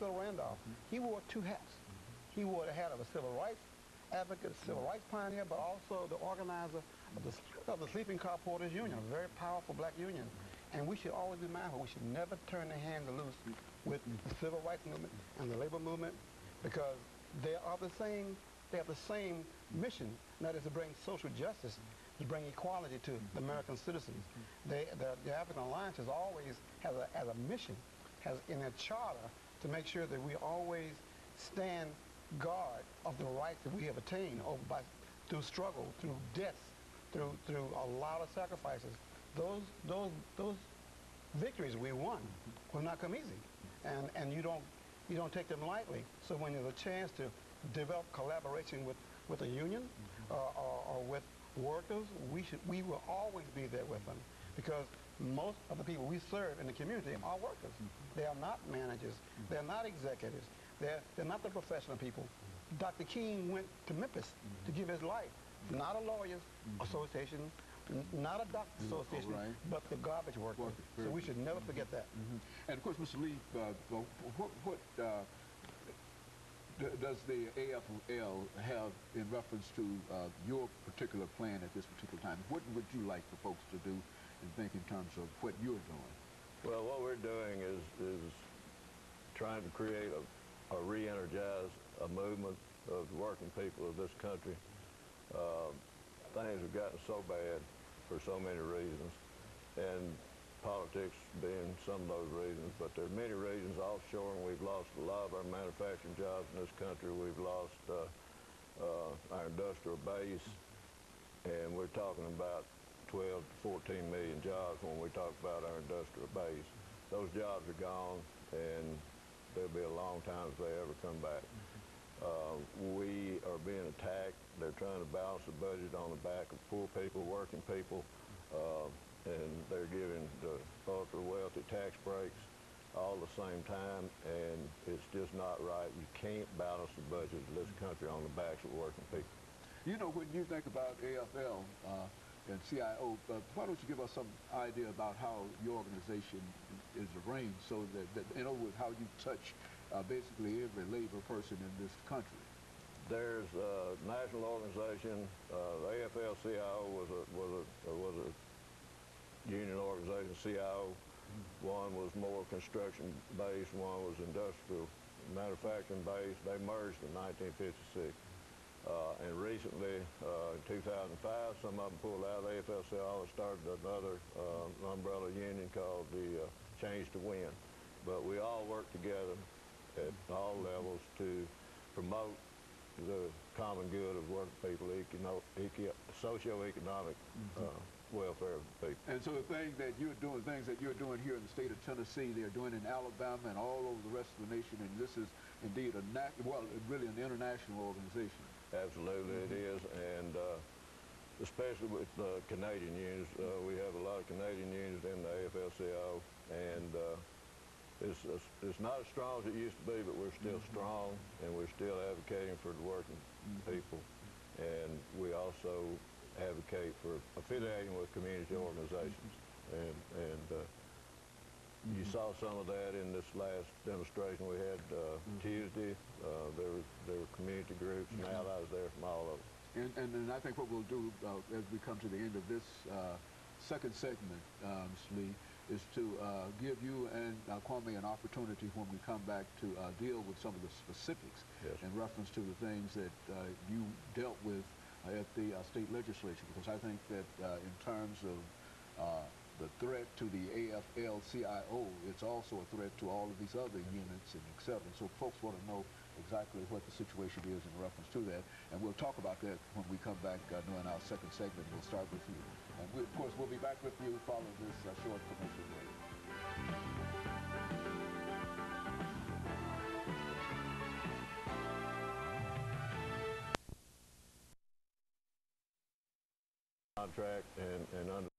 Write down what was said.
Theodore Randolph, he wore two hats. He wore the hat of a civil rights advocate, a civil rights pioneer, but also the organizer of the Sleeping Car Porters Union, a very powerful black union. And we should always be mindful. We should never turn the hand loose with the civil rights movement and the labor movement, because they are the same. They have the same mission, and that is to bring social justice, to bring equality to the American citizens. The African Alliance has always has a mission, has in their charter, to make sure that we always stand guard of the rights that we have attained through struggle, through deaths, through a lot of sacrifices. Those victories we won will not come easy, and you don't take them lightly. So when there's a chance to develop collaboration with a union or with workers, we will always be there with them, because most of the people we serve in the community are workers. They are not managers. They're not executives. They're not the professional people. Dr. King went to Memphis to give his life. Not a lawyers association, not a doctor's association, but the garbage workers. So we should never forget that. And of course, Mr. Lee, what does the AFL have in reference to your particular plan at this particular time? What would you like for folks to do and think in terms of what you're doing? Well, what we're doing is trying to create or re-energize a movement of the working people of this country. Things have gotten so bad for so many reasons, and politics being some of those reasons, but there are many reasons. Offshoring, we've lost a lot of our manufacturing jobs in this country. We've lost our industrial base, and we're talking about 12 to 14 million jobs when we talk about our industrial base. Those jobs are gone, and there'll be a long time if they ever come back. We are being attacked. They're trying to balance the budget on the back of poor people, working people, and they're giving the ultra-wealthy tax breaks all the same time, and it's just not right. You can't balance the budget of this country on the backs of working people. You know, when you think about AFL and CIO, why don't you give us some idea about how your organization is arranged, so that you know, with how you touch basically every labor person in this country? There's a national organization. The AFL-CIO was a union organization. CIO, one was more construction-based, one was industrial, manufacturing-based. They merged in 1956. And recently, in 2005, some of them pulled out. The AFL-CIO started another umbrella union called the Change to Win. But we all work together at all levels to promote the common good of working people, socio-economic welfare of the people. And so the things that you're doing here in the state of Tennessee, they're doing in Alabama and all over the rest of the nation, and this is indeed really an international organization. Absolutely, it is, and especially with the Canadian unions. We have a lot of Canadian unions in the AFL-CIO, and it's not as strong as it used to be, but we're still strong, and we're still advocating for the working people. And we also advocate for affiliating with community organizations. And you saw some of that in this last demonstration we had Tuesday. There were community groups and allies there from all of them. And I think what we'll do as we come to the end of this second segment, Mr. Lee, is to give you and Kwame an opportunity when we come back to deal with some of the specifics in reference to the things that you dealt with at the state legislature, because I think that in terms of the threat to the AFL-CIO, it's also a threat to all of these other units and et cetera. So folks want to know exactly what the situation is in reference to that, and we'll talk about that when we come back during our second segment. We'll start with you. And of course, we'll be back with you following this short commercial break. Contract and under